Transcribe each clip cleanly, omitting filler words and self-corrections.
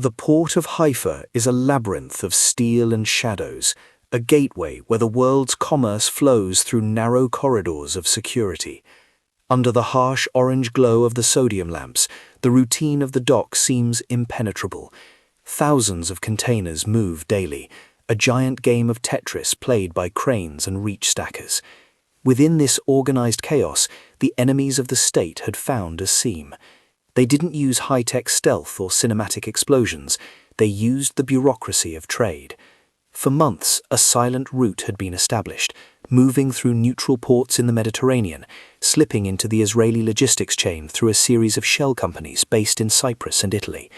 The port of Haifa is a labyrinth of steel and shadows, a gateway where the world's commerce flows through narrow corridors of security. Under the harsh orange glow of the sodium lamps, the routine of the dock seems impenetrable. Thousands of containers move daily, a giant game of Tetris played by cranes and reach stackers. Within this organized chaos, the enemies of the state had found a seam. They didn't use high-tech stealth or cinematic explosions. They used the bureaucracy of trade. For months, a silent route had been established, moving through neutral ports in the Mediterranean, slipping into the Israeli logistics chain through a series of shell companies based in Cyprus and Italy.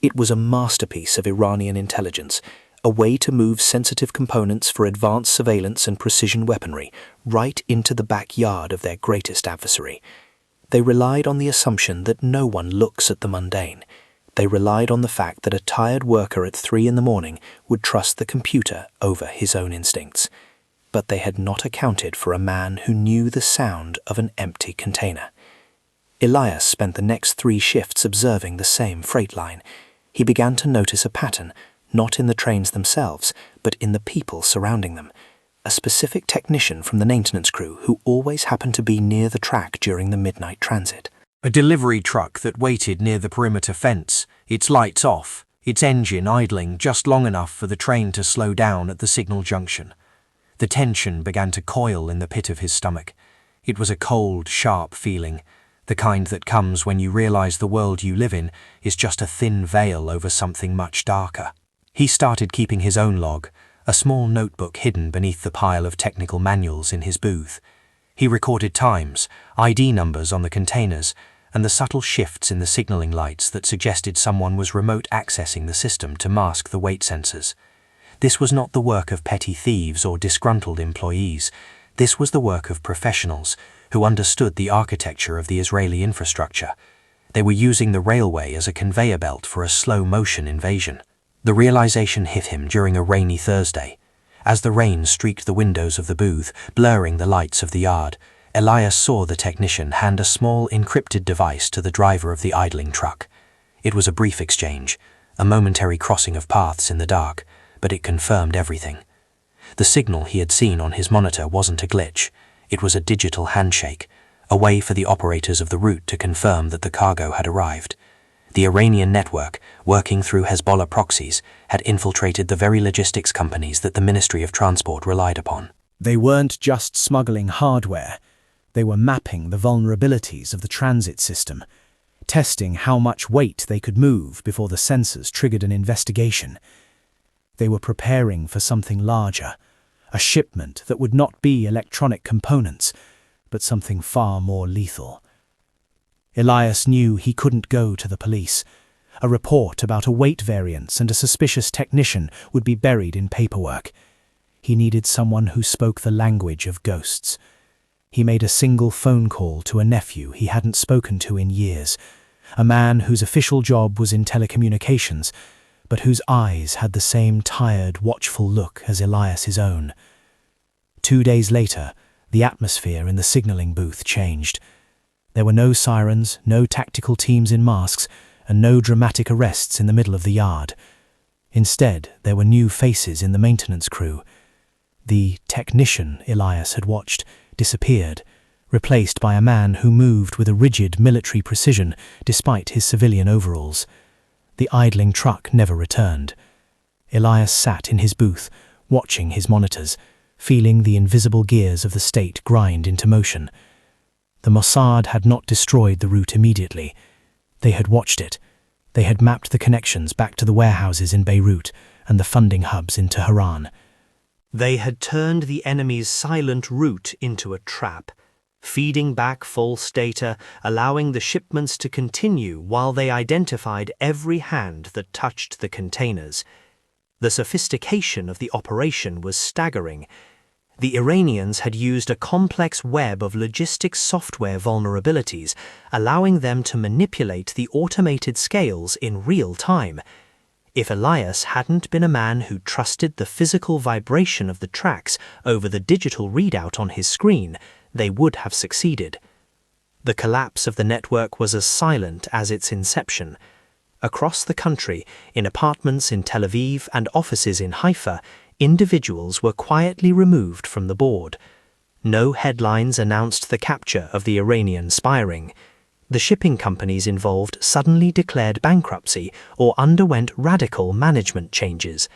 It was a masterpiece of Iranian intelligence, a way to move sensitive components for advanced surveillance and precision weaponry right into the backyard of their greatest adversary. They relied on the assumption that no one looks at the mundane. They relied on the fact that a tired worker at 3 in the morning would trust the computer over his own instincts. But they had not accounted for a man who knew the sound of an empty container. Elias spent the next 3 shifts observing the same freight line. He began to notice a pattern, not in the trains themselves, but in the people surrounding them. A specific technician from the maintenance crew who always happened to be near the track during the midnight transit. A delivery truck that waited near the perimeter fence, its lights off, its engine idling just long enough for the train to slow down at the signal junction. The tension began to coil in the pit of his stomach. It was a cold, sharp feeling, the kind that comes when you realize the world you live in is just a thin veil over something much darker. He started keeping his own log, a small notebook hidden beneath the pile of technical manuals in his booth. He recorded times, ID numbers on the containers, and the subtle shifts in the signaling lights that suggested someone was remote accessing the system to mask the weight sensors. This was not the work of petty thieves or disgruntled employees. This was the work of professionals who understood the architecture of the Israeli infrastructure. They were using the railway as a conveyor belt for a slow-motion invasion. The realization hit him during a rainy Thursday. As the rain streaked the windows of the booth, blurring the lights of the yard, Elias saw the technician hand a small encrypted device to the driver of the idling truck. It was a brief exchange, a momentary crossing of paths in the dark, but it confirmed everything. The signal he had seen on his monitor wasn't a glitch. It was a digital handshake, a way for the operators of the route to confirm that the cargo had arrived. The Iranian network, working through Hezbollah proxies, had infiltrated the very logistics companies that the Ministry of Transport relied upon. They weren't just smuggling hardware. They were mapping the vulnerabilities of the transit system, testing how much weight they could move before the sensors triggered an investigation. They were preparing for something larger, a shipment that would not be electronic components, but something far more lethal. Elias knew he couldn't go to the police. A report about a weight variance and a suspicious technician would be buried in paperwork. He needed someone who spoke the language of ghosts. He made a single phone call to a nephew he hadn't spoken to in years, a man whose official job was in telecommunications, but whose eyes had the same tired, watchful look as Elias's own. 2 days later, the atmosphere in the signaling booth changed. There were no sirens, no tactical teams in masks, and no dramatic arrests in the middle of the yard. Instead, there were new faces in the maintenance crew. The technician Elias had watched disappeared, replaced by a man who moved with a rigid military precision despite his civilian overalls. The idling truck never returned. Elias sat in his booth, watching his monitors, feeling the invisible gears of the state grind into motion. The Mossad had not destroyed the route immediately. They had watched it. They had mapped the connections back to the warehouses in Beirut and the funding hubs in Tehran. They had turned the enemy's silent route into a trap, feeding back false data, allowing the shipments to continue while they identified every hand that touched the containers. The sophistication of the operation was staggering. The Iranians had used a complex web of logistics software vulnerabilities, allowing them to manipulate the automated scales in real time. If Elias hadn't been a man who trusted the physical vibration of the tracks over the digital readout on his screen, they would have succeeded. The collapse of the network was as silent as its inception. Across the country, in apartments in Tel Aviv and offices in Haifa, individuals were quietly removed from the board. No headlines announced the capture of the Iranian spy ring. The shipping companies involved suddenly declared bankruptcy or underwent radical management changes.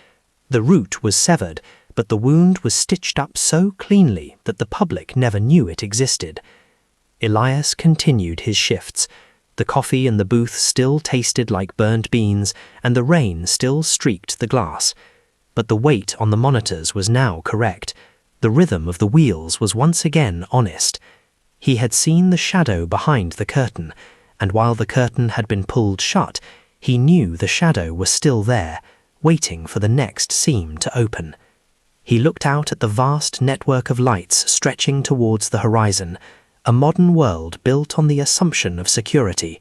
The route was severed, but the wound was stitched up so cleanly that the public never knew it existed. Elias continued his shifts. The coffee in the booth still tasted like burnt beans, and the rain still streaked the glass. But the weight on the monitors was now correct. The rhythm of the wheels was once again honest. He had seen the shadow behind the curtain, and while the curtain had been pulled shut, he knew the shadow was still there, waiting for the next seam to open. He looked out at the vast network of lights stretching towards the horizon, a modern world built on the assumption of security.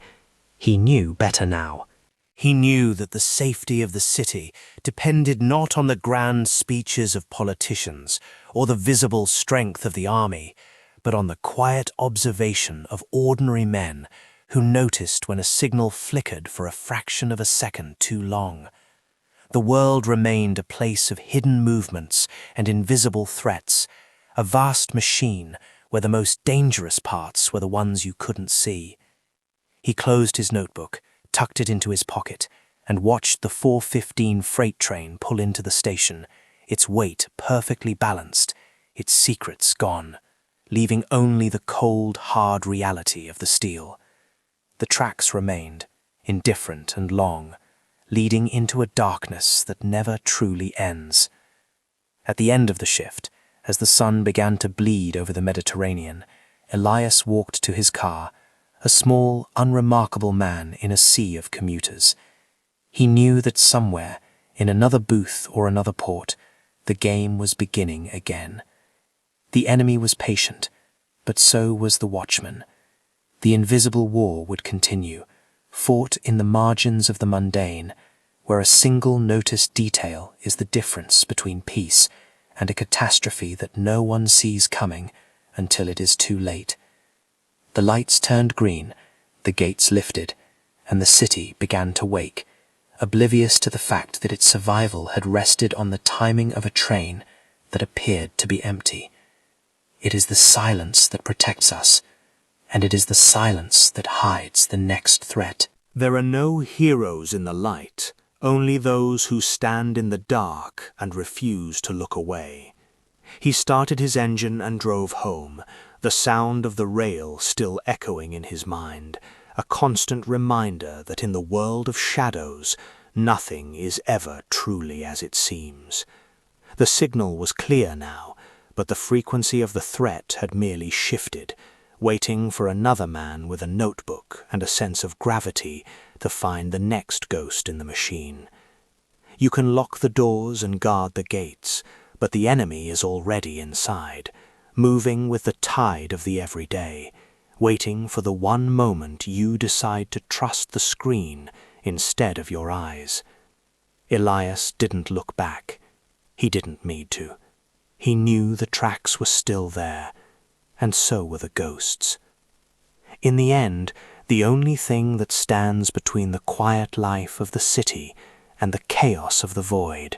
He knew better now. He knew that the safety of the city depended not on the grand speeches of politicians or the visible strength of the army, but on the quiet observation of ordinary men who noticed when a signal flickered for a fraction of a second too long. The world remained a place of hidden movements and invisible threats, a vast machine where the most dangerous parts were the ones you couldn't see. He closed his notebook, tucked it into his pocket, and watched the 4:15 freight train pull into the station, its weight perfectly balanced, its secrets gone, leaving only the cold, hard reality of the steel. The tracks remained, indifferent and long, leading into a darkness that never truly ends. At the end of the shift, as the sun began to bleed over the Mediterranean, Elias walked to his car, a small, unremarkable man in a sea of commuters. He knew that somewhere, in another booth or another port, the game was beginning again. The enemy was patient, but so was the watchman. The invisible war would continue, fought in the margins of the mundane, where a single noticed detail is the difference between peace and a catastrophe that no one sees coming until it is too late. The lights turned green, the gates lifted, and the city began to wake, oblivious to the fact that its survival had rested on the timing of a train that appeared to be empty. It is the silence that protects us, and it is the silence that hides the next threat. There are no heroes in the light, only those who stand in the dark and refuse to look away. He started his engine and drove home, the sound of the rail still echoing in his mind, a constant reminder that in the world of shadows, nothing is ever truly as it seems. The signal was clear now, but the frequency of the threat had merely shifted, waiting for another man with a notebook and a sense of gravity to find the next ghost in the machine. You can lock the doors and guard the gates, but the enemy is already inside, moving with the tide of the everyday, waiting for the one moment you decide to trust the screen instead of your eyes. Elias didn't look back. He didn't need to. He knew the tracks were still there, and so were the ghosts. In the end, the only thing that stands between the quiet life of the city and the chaos of the void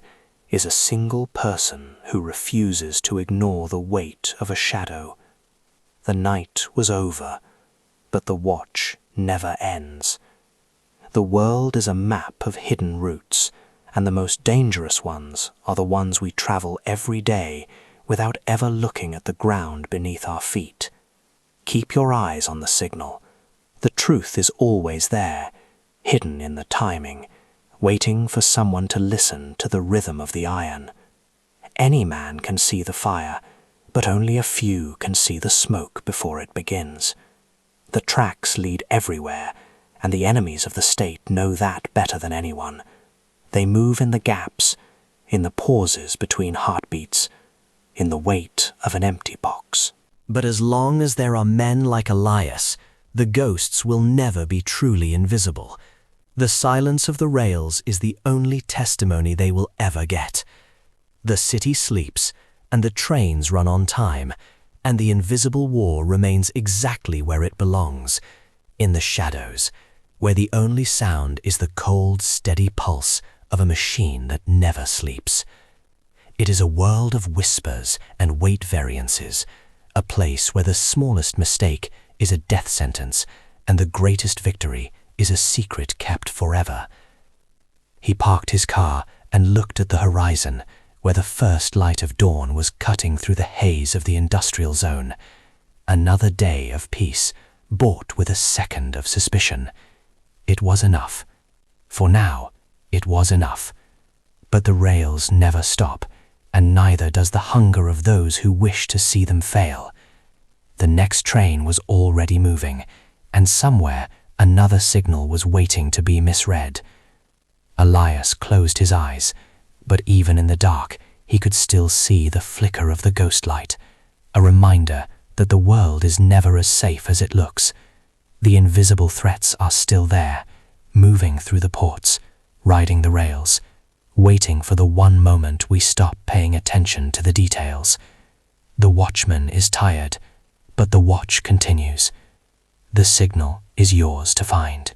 is a single person who refuses to ignore the weight of a shadow. The night was over, but the watch never ends. The world is a map of hidden routes, and the most dangerous ones are the ones we travel every day without ever looking at the ground beneath our feet. Keep your eyes on the signal. The truth is always there, hidden in the timing, waiting for someone to listen to the rhythm of the iron. Any man can see the fire, but only a few can see the smoke before it begins. The tracks lead everywhere, and the enemies of the state know that better than anyone. They move in the gaps, in the pauses between heartbeats, in the weight of an empty box. But as long as there are men like Elias, the ghosts will never be truly invisible. The silence of the rails is the only testimony they will ever get. The city sleeps, and the trains run on time, and the invisible war remains exactly where it belongs, in the shadows, where the only sound is the cold, steady pulse of a machine that never sleeps. It is a world of whispers and weight variances, a place where the smallest mistake is a death sentence and the greatest victory is a secret kept forever. He parked his car and looked at the horizon, where the first light of dawn was cutting through the haze of the industrial zone. Another day of peace, bought with a second of suspicion. It was enough. For now, it was enough. But the rails never stop, and neither does the hunger of those who wish to see them fail. The next train was already moving, and somewhere another signal was waiting to be misread. Elias closed his eyes, but even in the dark, he could still see the flicker of the ghost light, a reminder that the world is never as safe as it looks. The invisible threats are still there, moving through the ports, riding the rails, waiting for the one moment we stop paying attention to the details. The watchman is tired, but the watch continues. The signal is yours to find.